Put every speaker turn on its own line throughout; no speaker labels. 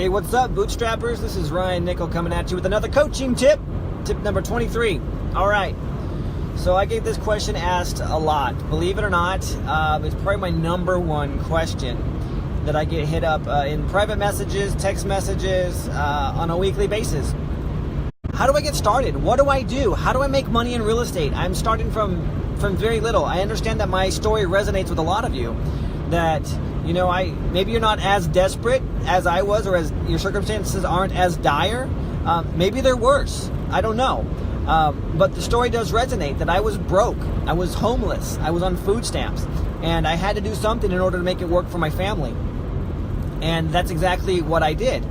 Hey, what's up, Bootstrappers? This is Ryan Nickel coming at you with another coaching tip. Tip number 23. All right. So I get this question asked a lot. Believe it or not, it's probably my number one question that I get hit up in private messages, text messages, on a weekly basis. How do I get started? What do I do? How do I make money in real estate? I'm starting from very little. I understand that my story resonates with a lot of you. That, you know, maybe you're not as desperate as I was, or as your circumstances aren't as dire. Maybe they're worse. I don't know. But the story does resonate that I was broke. I was homeless. I was on food stamps. And I had to do something in order to make it work for my family. And that's exactly what I did.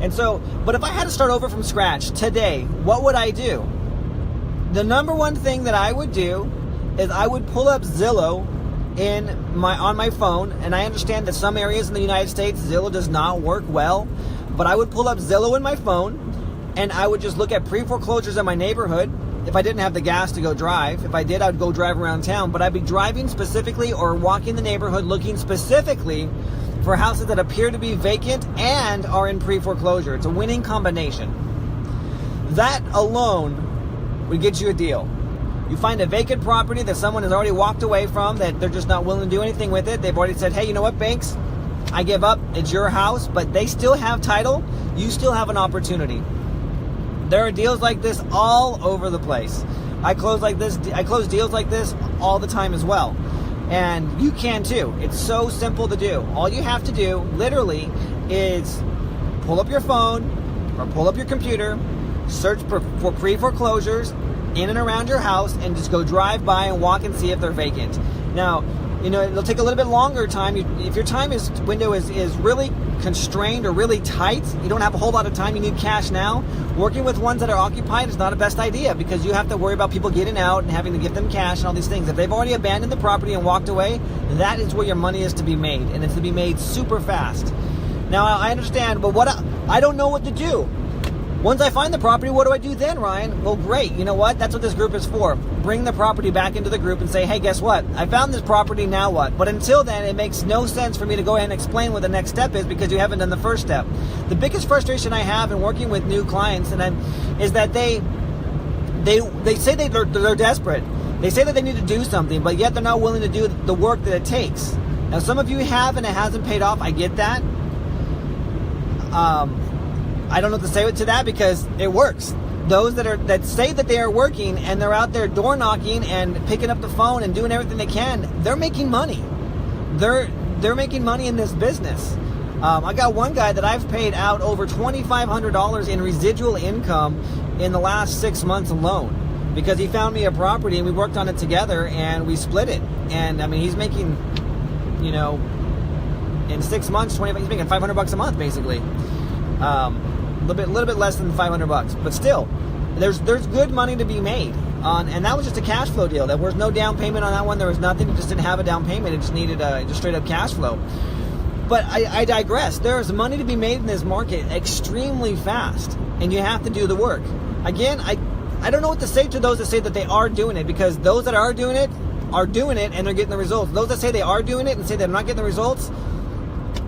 And so, but if I had to start over from scratch today, what would I do? The number one thing that I would do is I would pull up Zillow on my phone, and I understand that some areas in the United States Zillow does not work well, but I would pull up Zillow in my phone and I would just look at pre-foreclosures in my neighborhood. If I didn't have the gas to go drive, if I did, I would go drive around town, but I'd be driving specifically or walking the neighborhood looking specifically for houses that appear to be vacant and are in pre-foreclosure. It's a winning combination. That alone would get you a deal. You find a vacant property that someone has already walked away from, that they're just not willing to do anything with it. They've already said, hey, you know what, banks? I give up. It's your house, but they still have title. You still have an opportunity. There are deals like this all over the place. I close deals like this all the time as well. And you can too. It's so simple to do. All you have to do, literally, is pull up your phone or pull up your computer, search for pre-foreclosures in and around your house, and just go drive by and walk and see if they're vacant. Now, you know, it'll take a little bit longer time. If your window is really constrained or really tight, you don't have a whole lot of time, you need cash now, working with ones that are occupied is not a best idea, because you have to worry about people getting out and having to give them cash and all these things. If they've already abandoned the property and walked away, that is where your money is to be made, and it's to be made super fast. Now, I understand, but I don't know what to do. Once I find the property, what do I do then, Ryan? Well, great. You know what? That's what this group is for. Bring the property back into the group and say, hey, guess what? I found this property, now what? But until then, it makes no sense for me to go ahead and explain what the next step is, because you haven't done the first step. The biggest frustration I have in working with new clients is that they say they're desperate. They say that they need to do something, but yet they're not willing to do the work that it takes. Now, some of you have, and it hasn't paid off. I get that. I don't know what to say to that, because it works. Those that say that they are working and they're out there door knocking and picking up the phone and doing everything they can, they're making money. They're making money in this business. I got one guy that I've paid out over $2,500 in residual income in the last 6 months alone, because he found me a property and we worked on it together and we split it. And I mean, he's making, you know, in 6 months, he's making $500 a month basically. A little bit less than $500, but still, there's good money to be made on, and that was just a cash flow deal. There was no down payment on that one. There was nothing. It just didn't have a down payment. It just needed just straight up cash flow. But I digress. There is money to be made in this market extremely fast, and you have to do the work. Again, I don't know what to say to those that say that they are doing it, because those that are doing it and they're getting the results. Those that say they are doing it and say they're not getting the results,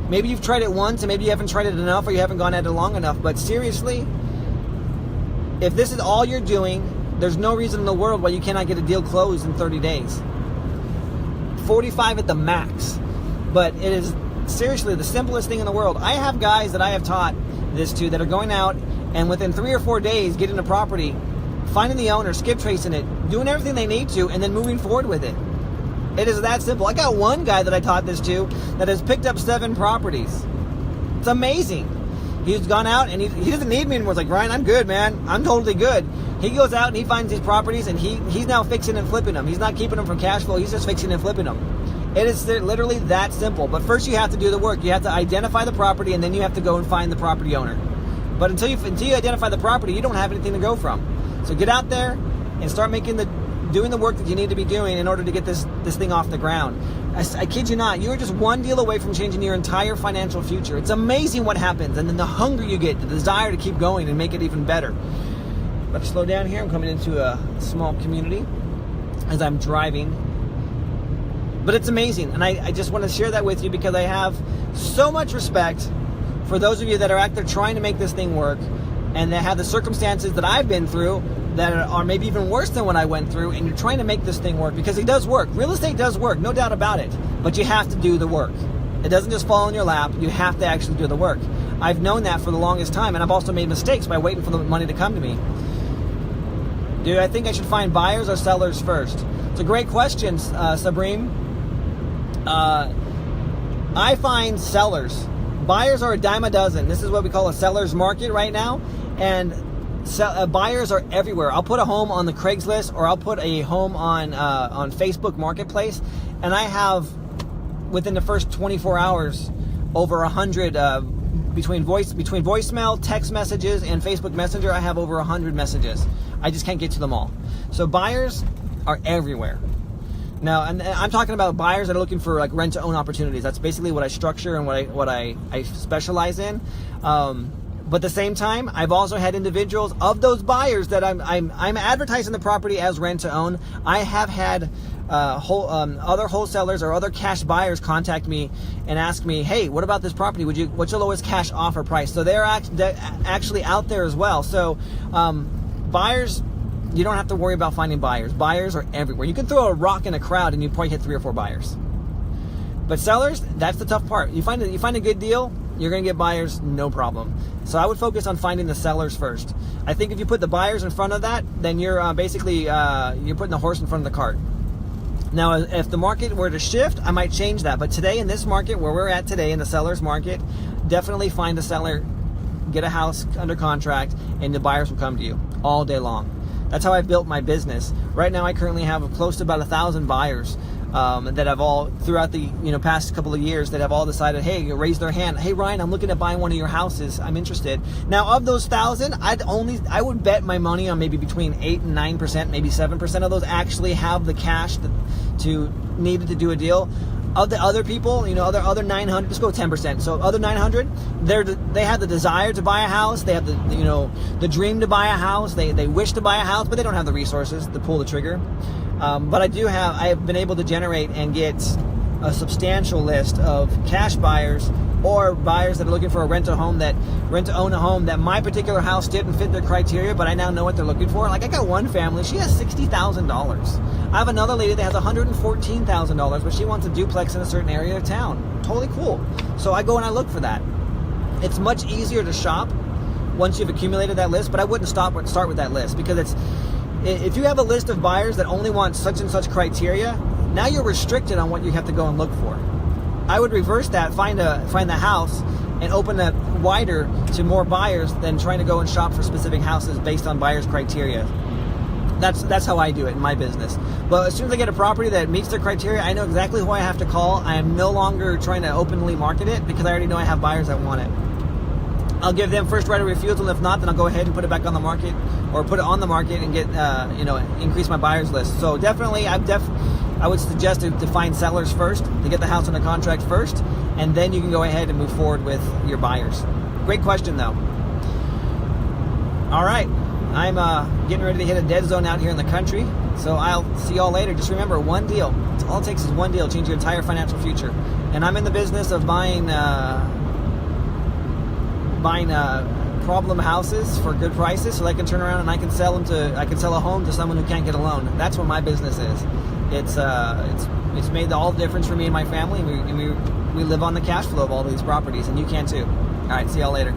maybe you've tried it once and maybe you haven't tried it enough, or you haven't gone at it long enough. But seriously, if this is all you're doing, there's no reason in the world why you cannot get a deal closed in 30 days. 45 at the max. But it is seriously the simplest thing in the world. I have guys that I have taught this to that are going out and within 3 or 4 days getting a property, finding the owner, skip tracing it, doing everything they need to, and then moving forward with it. It is that simple. I got one guy that I taught this to that has picked up 7 properties. It's amazing. He's gone out and he doesn't need me anymore. It's like, Ryan, I'm good, man. I'm totally good. He goes out and he finds these properties and he's now fixing and flipping them. He's not keeping them from cash flow. He's just fixing and flipping them. It is literally that simple. But first you have to do the work. You have to identify the property, and then you have to go and find the property owner. But until you identify the property, you don't have anything to go from. So get out there and start doing the work that you need to be doing in order to get this thing off the ground. I kid you not, you're just one deal away from changing your entire financial future. It's amazing what happens, and then the hunger you get, the desire to keep going and make it even better. Let's slow down here. I'm coming into a small community as I'm driving. But it's amazing, and I just want to share that with you because I have so much respect for those of you that are out there trying to make this thing work and that have the circumstances that I've been through that are maybe even worse than what I went through, and you're trying to make this thing work, because it does work. Real estate does work, no doubt about it, but you have to do the work. It doesn't just fall in your lap. You have to actually do the work. I've known that for the longest time, and I've also made mistakes by waiting for the money to come to me. Do I think I should find buyers or sellers first? It's a great question, Sabrine. I find sellers. Buyers are a dime a dozen. This is what we call a seller's market right now, and buyers are everywhere. I'll put a home on the Craigslist, or I'll put a home on Facebook Marketplace, and I have, within the first 24 hours, over 100 between voicemail, text messages, and Facebook Messenger. I have over 100 messages. I just can't get to them all. So buyers are everywhere. Now, and I'm talking about buyers that are looking for like rent-to-own opportunities. That's basically what I structure and what I specialize in. But at the same time, I've also had individuals of those buyers that I'm advertising the property as rent-to-own. I have had other wholesalers or other cash buyers contact me and ask me, hey, what about this property? What's your lowest cash offer price? So they're actually out there as well. So buyers, you don't have to worry about finding buyers. Buyers are everywhere. You can throw a rock in a crowd and you probably hit 3 or 4 buyers. But sellers, that's the tough part. You find a good deal, you're going to get buyers, no problem. So I would focus on finding the sellers first. I think if you put the buyers in front of that, then you're basically you're putting the horse in front of the cart. Now, if the market were to shift, I might change that. But today, in this market where we're at today, in the seller's market, definitely find the seller, get a house under contract, and the buyers will come to you all day long. That's how I built my business. Right now, I currently have close to about 1,000 buyers that have all, throughout the past couple of years, that have all decided, hey, raise their hand. Hey, Ryan, I'm looking at buying one of your houses. I'm interested. Now, of those 1,000, I would bet my money on maybe between 8 and 9%, maybe 7% of those actually have the cash needed to do a deal. Of the other people, other 900, let's go 10%. So other 900, they have the desire to buy a house. They have the dream to buy a house. They wish to buy a house, but they don't have the resources to pull the trigger. But I have been able to generate and get a substantial list of cash buyers or buyers that are looking for a rent to own a home that my particular house didn't fit their criteria, but I now know what they're looking for. Like, I got one family, she has $60,000. I have another lady that has $114,000, but she wants a duplex in a certain area of town. Totally cool. So I go and I look for that. It's much easier to shop once you've accumulated that list, but I wouldn't start with that list, because if you have a list of buyers that only want such and such criteria, now you're restricted on what you have to go and look for. I would reverse that, find the house, and open that wider to more buyers than trying to go and shop for specific houses based on buyers' criteria. That's how I do it in my business. But as soon as I get a property that meets their criteria, I know exactly who I have to call. I am no longer trying to openly market it, because I already know I have buyers that want it. I'll give them first right of refusal. If not, then I'll go ahead and put it back on the market, or put it on the market and get increase my buyers list. So definitely, I would suggest to find sellers first, to get the house under contract first, and then you can go ahead and move forward with your buyers. Great question, though. All right, I'm getting ready to hit a dead zone out here in the country, so I'll see y'all later. Just remember, one deal. All it takes is one deal to change your entire financial future. And I'm in the business of buying problem houses for good prices, so I can turn around and I can sell a home to someone who can't get a loan. That's what my business is. It's made all the difference for me and my family. We live on the cash flow of all these properties, and you can too. All right, see y'all later.